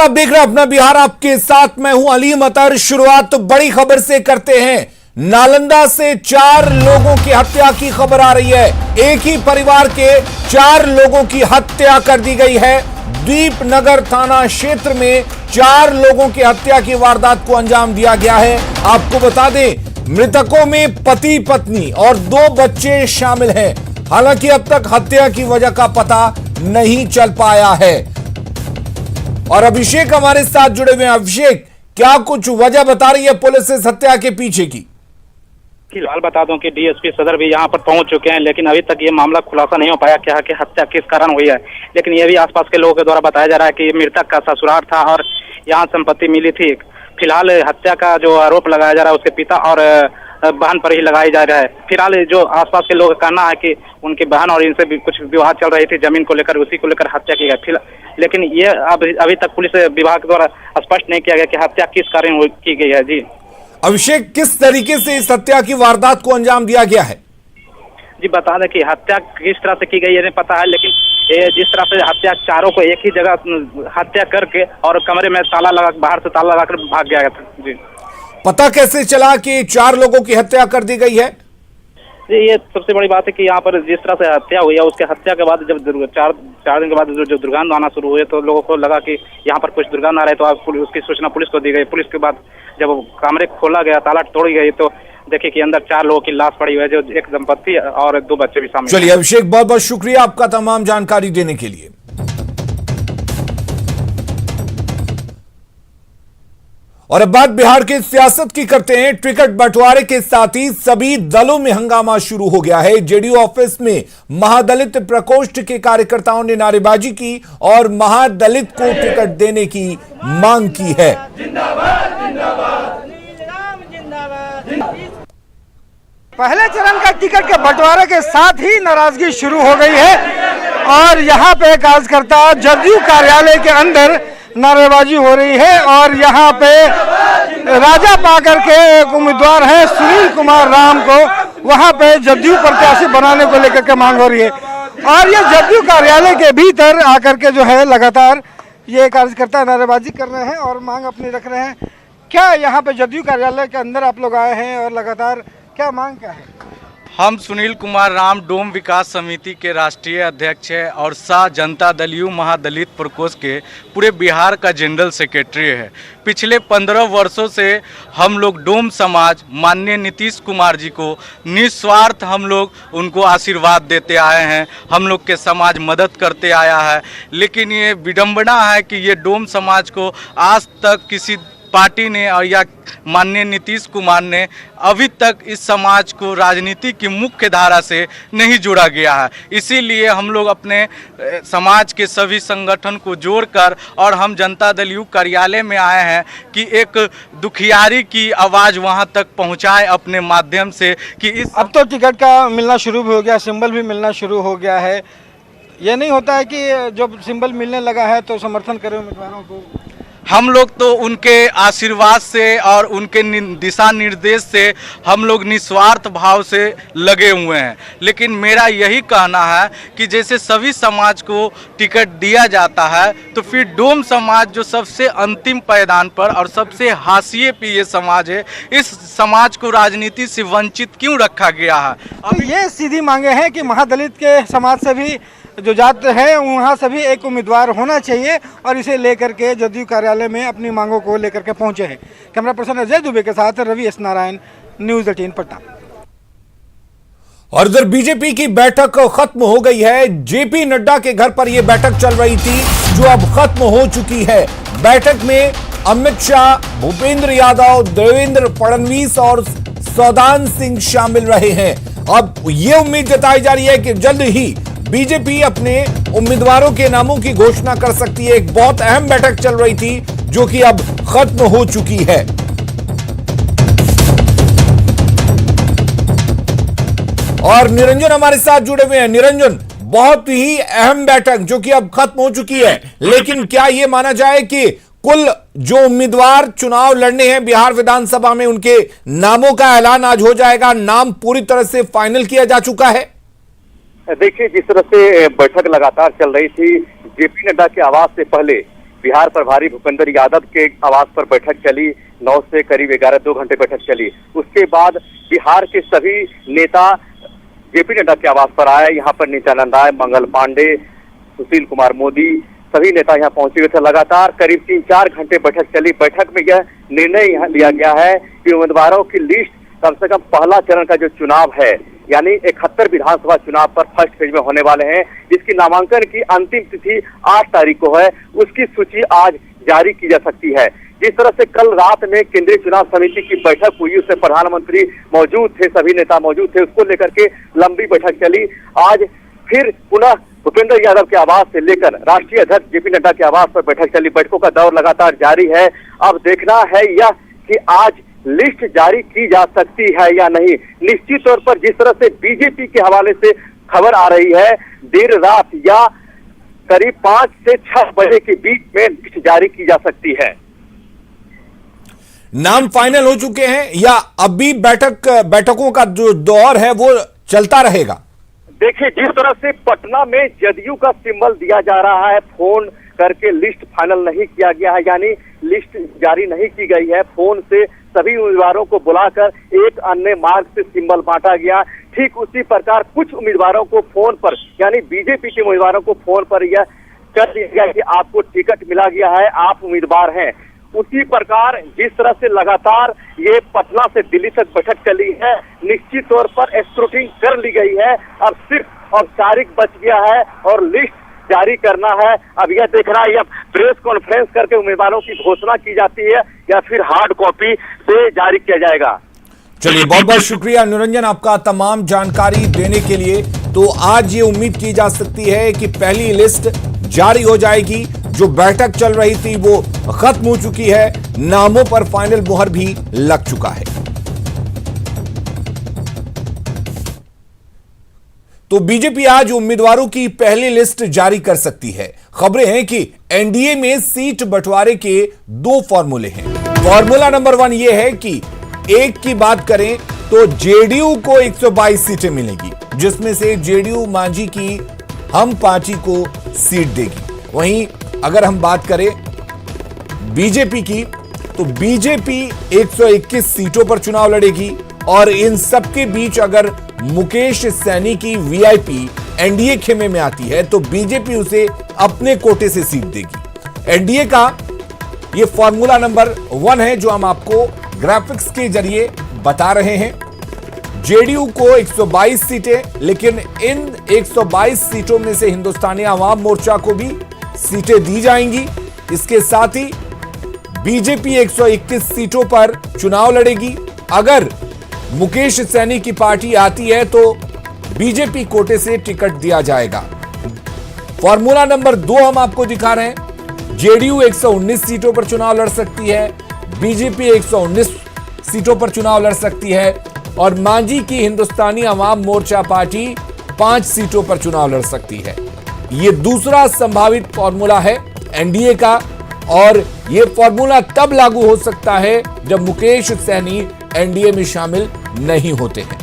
आप देख रहे हैं अपना बिहार, आपके साथ मैं हूं अली मतर। शुरुआत तो बड़ी खबर से करते हैं। नालंदा से 4 लोगों की हत्या की खबर आ रही है। एक ही परिवार के 4 लोगों की हत्या कर दी गई है। दीपनगर थाना क्षेत्र में 4 लोगों की हत्या की वारदात को अंजाम दिया गया है। आपको बता दें, मृतकों में पति पत्नी और 2 बच्चे शामिल हैं। हालांकि अब तक हत्या की वजह का पता नहीं चल पाया है। और अभिषेक हमारे साथ जुड़े हुए हैं। अभिषेक, क्या कुछ वजह बता रही है पुलिस इस हत्या के पीछे की? फिलहाल बता दूं कि डीएसपी सदर भी यहां पर पहुंच चुके हैं, लेकिन अभी तक ये मामला खुलासा नहीं हो पाया क्या कि हत्या किस कारण हुई है। लेकिन ये भी आसपास के लोगों के द्वारा बताया जा रहा है कि मृतक का ससुराल था और यहाँ संपत्ति मिली थी। फिलहाल हत्या का जो आरोप लगाया जा रहा है उसके पिता और बहन पर ही लगाया जा रहा है। फिलहाल जो आसपास के लोगों का कहना है कि उनकी बहन और इनसे भी कुछ विवाद चल रही थी जमीन को लेकर, उसी को लेकर हत्या की गई। लेकिन ये अभी तक पुलिस विभाग द्वारा स्पष्ट नहीं किया गया कि हत्या किस कारण की गई है। जी अभिषेक, किस तरीके से इस हत्या की वारदात को अंजाम दिया गया है? जी बता दें कि हत्या किस तरह से की गई है नहीं पता है, लेकिन जिस तरह से हत्या चारों को एक ही जगह हत्या करके और कमरे में ताला लगा, बाहर से ताला लगाकर भाग गया था। जी पता कैसे चला कि 4 लोगों की हत्या कर दी गई है? जी ये सबसे बड़ी बात है कि यहाँ पर जिस तरह से हत्या हुई है, उसके हत्या के बाद जब 4 दिन के बाद जो दुर्गंध आना शुरू हुए तो लोगों को लगा कि यहाँ पर कुछ दुर्गंध आ रहा है, तो आप उसकी सूचना पुलिस को दी गई। पुलिस के बाद जब कमरे खोला गया, ताला तोड़ी गई, तो देखिए कि अंदर 4 लोगों की लाश पड़ी हुई है, जो एक दंपत्ति और 2 बच्चे भी शामिल। चलिए अभिषेक, बहुत बहुत शुक्रिया आपका तमाम जानकारी देने के लिए। और अब बात बिहार की सियासत की करते हैं। टिकट बंटवारे के साथ ही सभी दलों में हंगामा शुरू हो गया है। जेडीयू ऑफिस में महादलित प्रकोष्ठ के कार्यकर्ताओं ने नारेबाजी की और महादलित को टिकट देने की मांग की है। पहले चरण का टिकट के बंटवारे के साथ ही नाराजगी शुरू हो गई है और यहाँ पे कार्यकर्ता जदयू कार्यालय के अंदर नारेबाजी हो रही है। और यहाँ पे राजा पाकर के एक उम्मीदवार हैं सुनील कुमार राम को वहाँ पे जदयू प्रत्याशी बनाने को लेकर के मांग हो रही है। और ये जदयू कार्यालय के भीतर आकर के जो है लगातार ये कार्यकर्ता नारेबाजी कर रहे हैं और मांग अपनी रख रहे हैं। क्या यहाँ पे जदयू कार्यालय के अंदर आप लोग आए हैं और लगातार क्या मांग क्या है? हम सुनील कुमार राम डोम विकास समिति के राष्ट्रीय अध्यक्ष हैं और शाह जनता दल यू महादलित प्रकोष्ठ के पूरे बिहार का जनरल सेक्रेटरी है। पिछले 15 वर्षों से हम लोग डोम समाज माननीय नीतीश कुमार जी को निस्वार्थ हम लोग उनको आशीर्वाद देते आए हैं, हम लोग के समाज मदद करते आया है। लेकिन ये विडंबना है कि ये डोम समाज को आज तक किसी पार्टी ने और या माननीय नीतीश कुमार ने अभी तक इस समाज को राजनीति की मुख्य धारा से नहीं जोड़ा गया है। इसीलिए हम लोग अपने समाज के सभी संगठन को जोड़कर और हम जनता दल यू कार्यालय में आए हैं कि एक दुखियारी की आवाज़ वहां तक पहुंचाए अपने माध्यम से कि इस अब तो टिकट का मिलना शुरू भी हो गया, सिंबल भी मिलना शुरू हो गया है। ये नहीं होता है कि जब सिंबल मिलने लगा है तो समर्थन करें उम्मीदवारों को? हम लोग तो उनके आशीर्वाद से और उनके दिशा निर्देश से हम लोग निस्वार्थ भाव से लगे हुए हैं। लेकिन मेरा यही कहना है कि जैसे सभी समाज को टिकट दिया जाता है तो फिर डोम समाज जो सबसे अंतिम पायदान पर और सबसे हाशिए पे ये समाज है, इस समाज को राजनीति से वंचित क्यों रखा गया है? अब ये सीधी मांगे हैं कि महादलित के समाज से भी जो जाते हैं वहाँ सभी एक उम्मीदवार होना चाहिए और इसे लेकर के जदयू कार्यालय में अपनी मांगों को लेकर के पहुंचे हैं। कैमरा पर्सन अजय दुबे के साथ रवि एस नारायण, न्यूज़ 18 पटना। और इधर बीजेपी की बैठक खत्म हो गई है। जेपी नड्डा के घर पर यह बैठक चल रही थी जो अब खत्म हो चुकी है। बैठक में अमित शाह, भूपेंद्र यादव, देवेंद्र फडणवीस और सौदान सिंह शामिल रहे हैं। अब यह उम्मीद जताई जा रही है कि जल्द ही बीजेपी अपने उम्मीदवारों के नामों की घोषणा कर सकती है। एक बहुत अहम बैठक चल रही थी जो कि अब खत्म हो चुकी है। और निरंजन हमारे साथ जुड़े हुए हैं। निरंजन, बहुत ही अहम बैठक जो कि अब खत्म हो चुकी है, लेकिन क्या यह माना जाए कि कुल जो उम्मीदवार चुनाव लड़ने हैं बिहार विधानसभा में उनके नामों का ऐलान आज हो जाएगा? नाम पूरी तरह से फाइनल किया जा चुका है? देखिए, जिस तरह से बैठक लगातार चल रही थी, जेपी नड्डा के आवास से पहले बिहार प्रभारी भूपेंद्र यादव के आवास पर बैठक चली। 9 से करीब 2 घंटे बैठक चली। उसके बाद बिहार के सभी नेता जेपी नड्डा के आवास पर आए। यहाँ पर नित्यानंद राय, मंगल पांडे, सुशील कुमार मोदी, सभी नेता यहाँ पहुंचे हुए थे। लगातार करीब 3-4 घंटे बैठक चली। बैठक में यह निर्णय यहाँ लिया गया है कि उम्मीदवारों की लिस्ट कम से कम पहला चरण का जो चुनाव है, यानी 71 विधानसभा चुनाव पर फर्स्ट फेज में होने वाले हैं, जिसकी नामांकन की अंतिम तिथि 8 तारीख को है, उसकी सूची आज जारी की जा सकती है। जिस तरह से कल रात में केंद्रीय चुनाव समिति की बैठक हुई, उसमें प्रधानमंत्री मौजूद थे, सभी नेता मौजूद थे, उसको लेकर के लंबी बैठक चली। आज फिर पुनः भूपेंद्र यादव के आवास से लेकर राष्ट्रीय अध्यक्ष जेपी नड्डा के आवास पर बैठक चली। बैठकों का दौर लगातार जारी है। अब देखना है यह कि आज लिस्ट जारी की जा सकती है या नहीं। निश्चित तौर पर जिस तरह से बीजेपी के हवाले से खबर आ रही है, देर रात या करीब 5 से 6 बजे के बीच में लिस्ट जारी की जा सकती है। नाम फाइनल हो चुके हैं या अभी बैठकों का जो दौर है वो चलता रहेगा? देखिए, जिस तरह से पटना में जदयू का सिंबल दिया जा रहा है, फोन करके लिस्ट फाइनल नहीं किया गया है, यानी लिस्ट जारी नहीं की गई है। फोन से सभी उम्मीदवारों को बुलाकर एक अन्य मार्ग से सिंबल बांटा गया। ठीक उसी प्रकार कुछ उम्मीदवारों को फोन पर, यानी बीजेपी के उम्मीदवारों को फोन पर यह कर दिया गया कि आपको टिकट मिला गया है, आप उम्मीदवार हैं। उसी प्रकार जिस तरह से लगातार ये पटना से दिल्ली तक बैठक चली है, निश्चित तौर पर स्क्रूटिनी कर ली गई है। अब सिर्फ औपचारिक बच गया है और लिस्ट जारी करना है। अब यह देखना है, यह प्रेस कॉन्फ्रेंस करके उम्मीदवारों की घोषणा की जाती है या फिर हार्ड कॉपी से जारी किया जाएगा। चलिए, बहुत बहुत शुक्रिया निरंजन आपका तमाम जानकारी देने के लिए। तो आज ये उम्मीद की जा सकती है कि पहली लिस्ट जारी हो जाएगी। जो बैठक चल रही थी वो खत्म हो चुकी है, नामों पर फाइनल मुहर भी लग चुका है। तो बीजेपी आज उम्मीदवारों की पहली लिस्ट जारी कर सकती है। खबरें हैं कि एनडीए में सीट बंटवारे के 2 फॉर्मूले हैं। फॉर्मूला नंबर 1 यह है कि एक की बात करें तो जेडीयू को 122 सीटें मिलेगी, जिसमें से जेडीयू मांझी की हम पार्टी को सीट देगी। वहीं अगर हम बात करें बीजेपी की, तो बीजेपी 121 सीटों पर चुनाव लड़ेगी और इन सबके बीच अगर मुकेश सैनी की वीआईपी एनडीए खेमे में आती है तो बीजेपी उसे अपने कोटे से सीट देगी। एनडीए का यह फॉर्मूला नंबर 1 है जो हम आपको ग्राफिक्स के जरिए बता रहे हैं। जेडीयू को 122 सीटें, लेकिन इन 122 सीटों में से हिंदुस्तानी आवाम मोर्चा को भी सीटें दी जाएंगी। इसके साथ ही बीजेपी 121 सीटों पर चुनाव लड़ेगी। अगर मुकेश सैनी की पार्टी आती है तो बीजेपी कोटे से टिकट दिया जाएगा। फॉर्मूला नंबर 2 हम आपको दिखा रहे हैं। जेडीयू 119 सीटों पर चुनाव लड़ सकती है, बीजेपी 119 सीटों पर चुनाव लड़ सकती है और मांझी की हिंदुस्तानी आवाम मोर्चा पार्टी 5 सीटों पर चुनाव लड़ सकती है। यह दूसरा संभावित फॉर्मूला है एनडीए का और यह फॉर्मूला तब लागू हो सकता है जब मुकेश सैनी एनडीए में शामिल नहीं होते हैं।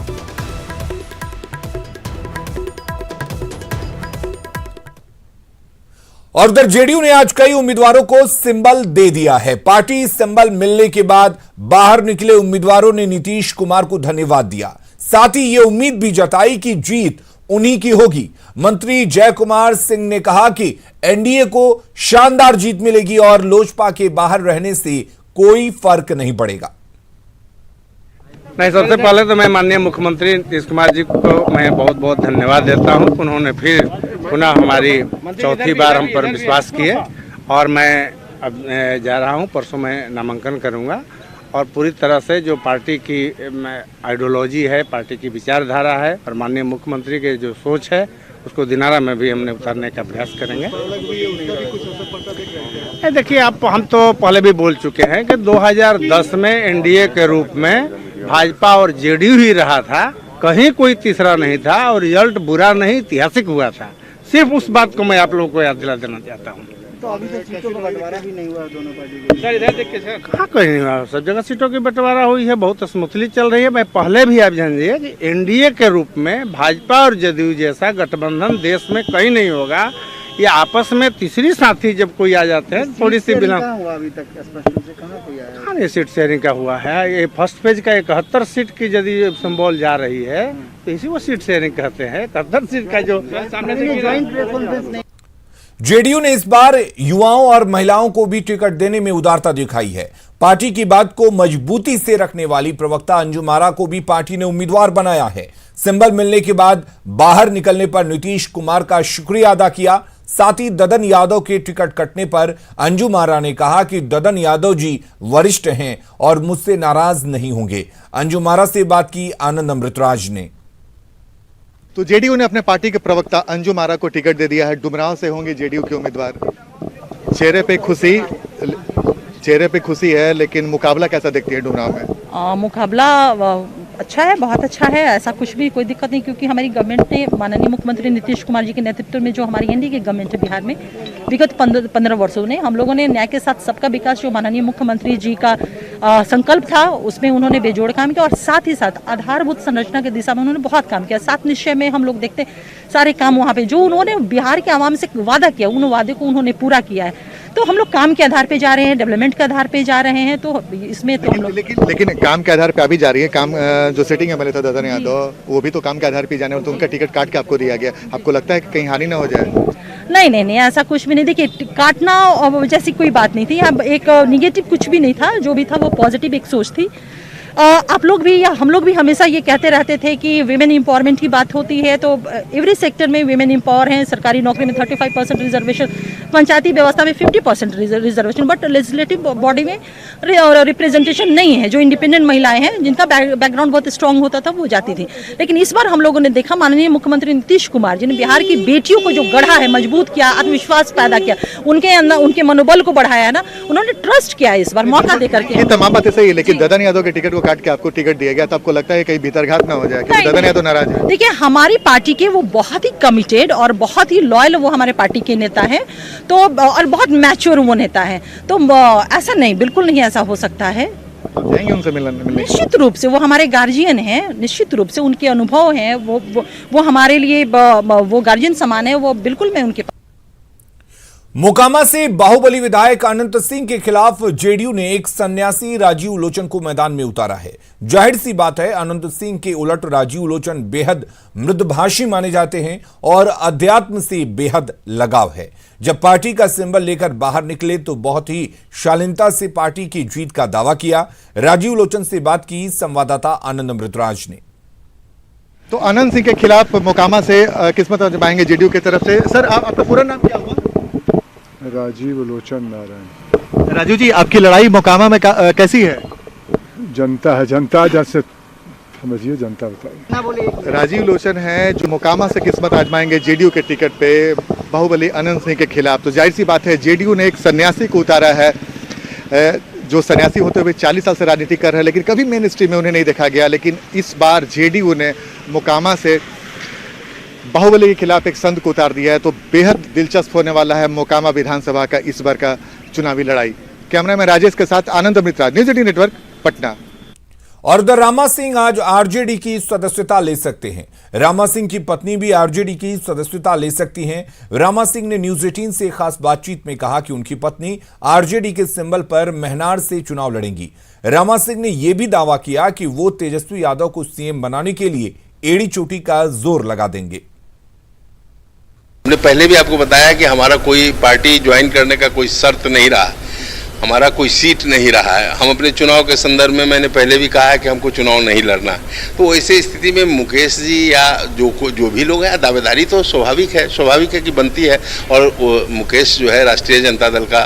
और उधर जेडीयू ने आज कई उम्मीदवारों को सिंबल दे दिया है। पार्टी सिंबल मिलने के बाद बाहर निकले उम्मीदवारों ने नीतीश कुमार को धन्यवाद दिया। साथ ही यह उम्मीद भी जताई कि जीत उन्हीं की होगी। मंत्री जय कुमार सिंह ने कहा कि एनडीए को शानदार जीत मिलेगी और लोजपा के बाहर रहने से कोई फर्क नहीं पड़ेगा। नहीं, सबसे पहले तो मैं माननीय मुख्यमंत्री नीतीश कुमार जी को मैं बहुत बहुत धन्यवाद देता हूं। उन्होंने फिर पुनः हमारी चौथी बार हम पर विश्वास किए और मैं अब जा रहा हूं। परसों मैं नामांकन करूंगा और पूरी तरह से जो पार्टी की आइडियोलॉजी है, पार्टी की विचारधारा है और माननीय मुख्यमंत्री के जो सोच है उसको दिनारा में भी हमने उतारने का प्रयास करेंगे। देखिए, आप हम तो पहले भी बोल चुके हैं कि 2010 में एनडीए के रूप में भाजपा और जेडीयू ही रहा था, कहीं कोई तीसरा नहीं था और रिजल्ट बुरा नहीं ऐतिहासिक हुआ था। सिर्फ उस बात को मैं आप लोगों को याद दिला देना चाहता हूँ। तो अभी तक सीटों का बंटवारा भी नहीं हुआ दोनों पार्टी के। कहाँ कहीं नहीं हुआ, सब जगह सीटों की बंटवारा हुई है, बहुत स्मूथली चल रही है। मैं पहले भी आप जानिए कि एनडीए के रूप में भाजपा और जदयू जैसा गठबंधन देश में कहीं नहीं होगा। ये आपस में तीसरी साथी जब कोई आ जाते हैं थोड़ी सी बिना हुआ अभी तक स्पष्ट रूप से कहाँ कोई आया? हाँ, ये सीट शेयरिंग का हुआ है। ये फर्स्ट पेज का 71 सीट की यदि सिंबल जा रही है तो इसी को सीट शेयरिंग कहते हैं। 71 सीट का जो सामने से ज्वाइंट प्रेस कॉन्फ्रेंस नहीं। जेडीयू ने इस बार युवाओं और महिलाओं को भी टिकट देने में उदारता दिखाई है। पार्टी की बात को मजबूती से रखने वाली प्रवक्ता अंजुम आरा को भी पार्टी ने उम्मीदवार बनाया है। सिंबल मिलने के बाद बाहर निकलने पर नीतीश कुमार का शुक्रिया अदा किया। साथ ही ददन यादव के टिकट कटने पर अंजुम आरा ने कहा कि ददन यादव जी वरिष्ठ हैं और मुझसे नाराज नहीं होंगे। अंजुम आरा से बात की आनंद अमृतराज ने। तो जेडीयू ने अपने पार्टी के प्रवक्ता अंजुम आरा को टिकट दे दिया है। डुमरांव से होंगे जेडीयू के उम्मीदवार। चेहरे पे खुशी है, लेकिन मुकाबला कैसा देखती है डुमरांव में? मुकाबला अच्छा है, बहुत अच्छा है, ऐसा कुछ भी कोई दिक्कत नहीं, क्योंकि हमारी गवर्नमेंट ने माननीय मुख्यमंत्री नीतीश कुमार जी के नेतृत्व में जो हमारी एनडीए की गवर्नमेंट है बिहार में विगत 15 वर्षों में हम लोगों ने न्याय के साथ सबका विकास जो माननीय मुख्यमंत्री जी का संकल्प था उसमें उन्होंने बेजोड़ काम किया, और साथ ही साथ आधारभूत संरचना की दिशा में उन्होंने बहुत काम किया। 7 निश्चय में हम लोग देखते सारे काम वहाँ पे जो उन्होंने बिहार के आवाम से वादा किया उन वादे को उन्होंने पूरा किया है। तो हम लोग काम के आधार पे जा रहे हैं, डेवलपमेंट के आधार पे जा रहे हैं, तो इसमें तो हम लोग लेकिन काम के आधार पे अभी जा रही है। काम जो सेटिंग है था ददन यादव, वो भी तो काम के आधार पे जाने वाले, तो उनका टिकट काट के आपको दिया गया। आपको लगता है कि कहीं हानि ना हो जाए? नहीं, ऐसा कुछ भी नहीं। देखिए, काटना जैसी कोई बात नहीं थी, अब एक निगेटिव कुछ भी नहीं था, जो भी था वो पॉजिटिव एक सोच थी। आप लोग भी या हम लोग भी हमेशा ये कहते रहते थे कि विमेन एम्पावरमेंट की बात होती है तो एवरी सेक्टर में विमेन एम्पावर हैं। सरकारी नौकरी में 35% रिजर्वेशन, पंचायती व्यवस्था में 50% रिजर्वेशन, बट लेजिस्लेटिव बॉडी में रिप्रेजेंटेशन नहीं है। जो इंडिपेंडेंट महिलाएं हैं जिनका बैकग्राउंड बहुत स्ट्रांग होता था वो जाती थी। लेकिन इस बार हम लोगों ने देखा माननीय मुख्यमंत्री नीतीश कुमार जी ने बिहार की बेटियों को जो गढ़ा है, मजबूत किया, आत्मविश्वास पैदा किया, उनके अंदर उनके मनोबल को बढ़ाया है ना, उन्होंने ट्रस्ट किया इस बार मौका देकर के। ये तमाम बातें सही है, लेकिन ददन यादव के टिकट काट के आपको टिकट दिया गया, तो आपको लगता है कहीं भीतरघात ना हो जाए? क्योंकि ददन यादव नाराज है। देखिए, हमारी पार्टी के वो बहुत ही कमिटेड और बहुत ही लॉयल वो हमारे पार्टी के नेता हैं, तो और बहुत मैच्योर वो नेता हैं, तो ऐसा नहीं, बिल्कुल नहीं ऐसा हो सकता है। आप जाएंगे उनसे मिलने? निश्चित रूप से वो हमारे गार्जियन हैं, निश्चित रूप से उनके अनुभव हैं, वो हमारे लिए वो गार्जियन समान है, वो बिल्कुल मैं उनके। मोकामा से बाहुबली विधायक अनंत सिंह के खिलाफ जेडीयू ने एक सन्यासी राजीव लोचन को मैदान में उतारा है। जाहिर सी बात है, अनंत सिंह के उलट राजीव लोचन बेहद मृदुभाषी माने जाते हैं और अध्यात्म से बेहद लगाव है। जब पार्टी का सिंबल लेकर बाहर निकले तो बहुत ही शालीनता से पार्टी की जीत का दावा किया। राजीव लोचन से बात की संवाददाता आनंद अमृतराज ने। तो अनंत सिंह के खिलाफ मोकामा से किस्मत आजमाएंगे जेडीयू की तरफ से। सर, आपका पूरा नाम क्या हुआ? राजीव लोचन नारायण। राजू जी, आपकी लड़ाई मोकामा में कैसी है? जनता है, जनता जैसे समझिए, जनता बताइए। राजीव लोचन है जो मोकामा से किस्मत आजमाएंगे जेडीयू के टिकट पे बाहुबली अनंत सिंह के खिलाफ। तो जाहिर सी बात है, जेडीयू ने एक सन्यासी को उतारा है, जो सन्यासी होते हुए 40 साल से राजनीति कर रहे हैं, लेकिन कभी मेन स्ट्रीम में उन्हें नहीं देखा गया। लेकिन इस बार जेडीयू ने मोकामा से बाहुबली के खिलाफ एक संत को उतार दिया है। तो बेहद दिलचस्प होने वाला है मोकामा विधानसभा का इस बार का चुनावी लड़ाई। कैमरामैन राजेश के साथ आनंद अमृतराज, न्यूज 18 नेटवर्क, पटना। और उधर रामा सिंह आज आरजेडी की सदस्यता ले सकते हैं। रामा सिंह की पत्नी भी आरजेडी की सदस्यता ले सकती हैं। रामा सिंह ने न्यूज 18 से खास बातचीत में कहा कि उनकी पत्नी आरजेडी के सिंबल पर महनार से चुनाव लड़ेंगी। रामा सिंह ने यह भी दावा किया कि वो तेजस्वी यादव को सीएम बनाने के लिए एड़ी चोटी का जोर लगा देंगे। हमने पहले भी आपको बताया कि हमारा कोई पार्टी ज्वाइन करने का कोई शर्त नहीं रहा, हमारा कोई सीट नहीं रहा है। हम अपने चुनाव के संदर्भ में मैंने पहले भी कहा है कि हमको चुनाव नहीं लड़ना। तो ऐसे स्थिति में मुकेश जी या जो भी लोग हैं, दावेदारी तो स्वाभाविक है कि बनती है। और मुकेश जो है राष्ट्रीय जनता दल का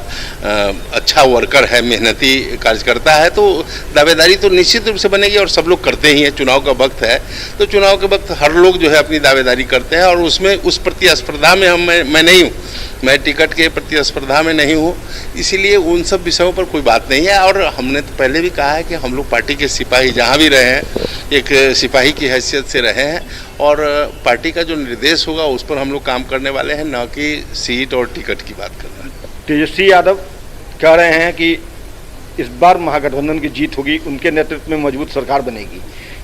अच्छा वर्कर है, मेहनती कार्यकर्ता है, तो दावेदारी तो निश्चित रूप से बनेगी और सब लोग करते ही हैं। चुनाव का वक्त है तो चुनाव के वक्त हर लोग जो है अपनी दावेदारी करते हैं, और उसमें उस प्रतिस्पर्धा में मैं नहीं हूँ, मैं टिकट के प्रतिस्पर्धा में नहीं हूँ, इसीलिए उन सब विषयों पर कोई बात नहीं है। और हमने तो पहले भी कहा है कि हम लोग पार्टी के सिपाही जहाँ भी रहे हैं, एक सिपाही की हैसियत से रहे हैं, और पार्टी का जो निर्देश होगा उस पर हम लोग काम करने वाले हैं, न कि सीट और टिकट की बात करना है। तेजस्वी यादव कह रहे हैं कि इस बार महागठबंधन की जीत होगी, उनके नेतृत्व में मजबूत सरकार बनेगी।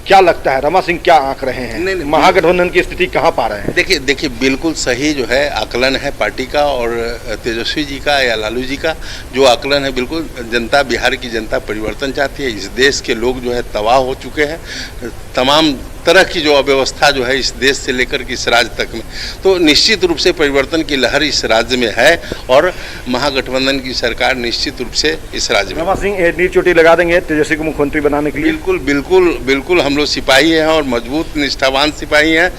क्या लगता है रमा सिंह क्या आंक रहे हैं? महागठबंधन की स्थिति कहां पा रहे हैं? देखिए बिल्कुल सही जो है आकलन है पार्टी का और तेजस्वी जी का या लालू जी का जो आकलन है, बिल्कुल जनता, बिहार की जनता परिवर्तन चाहती है। इस देश के लोग जो है तबाह हो चुके हैं, तमाम तरह की जो अव्यवस्था जो है इस देश से लेकर के इस राज्य तक में, तो निश्चित रूप से परिवर्तन की लहर इस राज्य में है और महागठबंधन की सरकार निश्चित रूप से इस राज्य में। रमा सिंह नींव चोटी लगा देंगे तेजस्वी को मुख्यमंत्री बनाने के लिए? बिल्कुल बिल्कुल बिल्कुल, हम लोग सिपाही हैं और मजबूत निष्ठावान सिपाही हैं,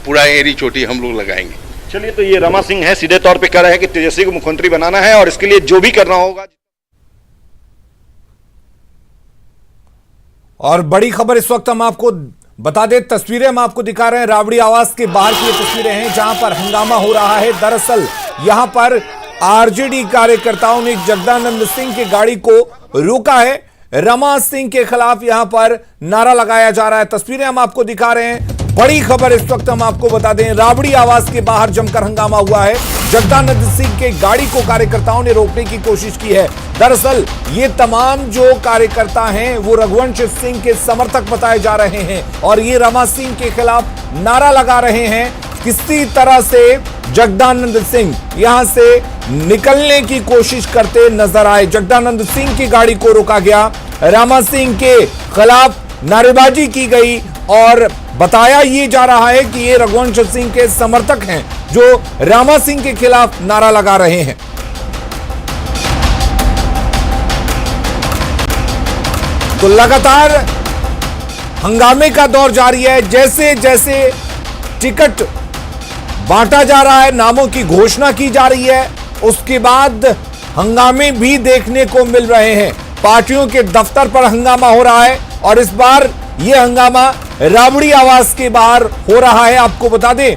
पूरा एड़ी चोटी हम लोग लगाएंगे। चलिए, तो ये रमा सिंह है, सीधे तौर पे कह रहे हैं कि तेजस्वी को मुख्यमंत्री बनाना है और इसके लिए जो भी करना होगा। और बड़ी खबर इस वक्त हम आपको बता दें, तस्वीरें हम आपको दिखा रहे हैं, राबड़ी आवास के बाहर की ये तस्वीरें हैं जहां पर हंगामा हो रहा है। दरअसल यहां पर आरजेडी कार्यकर्ताओं ने जगदानंद सिंह की गाड़ी को रोका है। रमा सिंह के खिलाफ यहां पर नारा लगाया जा रहा है। तस्वीरें हम आपको दिखा रहे हैं। बड़ी खबर इस वक्त हम आपको बता दें, राबड़ी आवास के बाहर जमकर हंगामा हुआ है। जगदानंद सिंह के गाड़ी को कार्यकर्ताओं ने रोकने की कोशिश की है। दरअसल ये तमाम जो कार्यकर्ता हैं वो रघुवंश सिंह के समर्थक बताए जा रहे हैं और ये रमा सिंह के खिलाफ नारा लगा रहे हैं। किसी तरह से जगदानंद सिंह यहां से निकलने की कोशिश करते नजर आए। जगदानंद सिंह की गाड़ी को रोका गया, रमा सिंह के खिलाफ नारेबाजी की गई और बताया ये जा रहा है कि ये रघुवंश सिंह के समर्थक हैं जो रमा सिंह के खिलाफ नारा लगा रहे हैं। तो लगातार हंगामे का दौर जारी है। जैसे जैसे टिकट बांटा जा रहा है, नामों की घोषणा की जा रही है, उसके बाद हंगामे भी देखने को मिल रहे हैं। पार्टियों के दफ्तर पर हंगामा हो रहा है और इस बार यह हंगामा राबड़ी आवास के बाहर हो रहा है। आपको बता दें,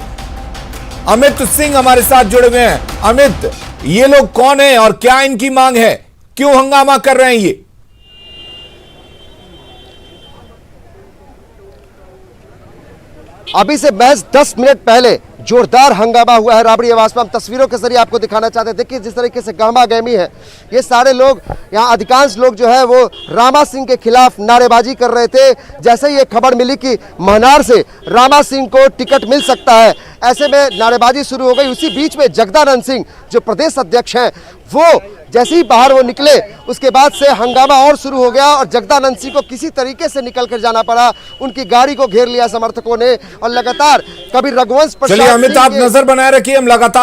अमित सिंह हमारे साथ जुड़े हुए हैं। अमित, ये लोग कौन हैं और क्या इनकी मांग है, क्यों हंगामा कर रहे हैं ये? अभी से महज 10 मिनट पहले जोरदार हंगामा हुआ है राबड़ी आवास में। हम तस्वीरों के जरिए आपको दिखाना चाहते हैं। देखिए जिस तरीके से गहमा गहमी है, ये सारे लोग यहाँ, अधिकांश लोग जो है वो रमा सिंह के खिलाफ नारेबाजी कर रहे थे। जैसे ही ये खबर मिली कि महनार से रमा सिंह को टिकट मिल सकता है, ऐसे में नारेबाजी शुरू हो गई। उसी बीच में जगदानंद सिंह जो प्रदेश अध्यक्ष हैं, वो जैसे ही बाहर वो निकले उसके बाद से हंगामा और शुरू हो गया और जगदानंद सिंह को किसी तरीके से निकल कर जाना पड़ा। उनकी गाड़ी को घेर लिया समर्थकों ने और लगातार कभी रघुवंश। चलिए अमित, आप नजर बनाए रखिए, हम लगातार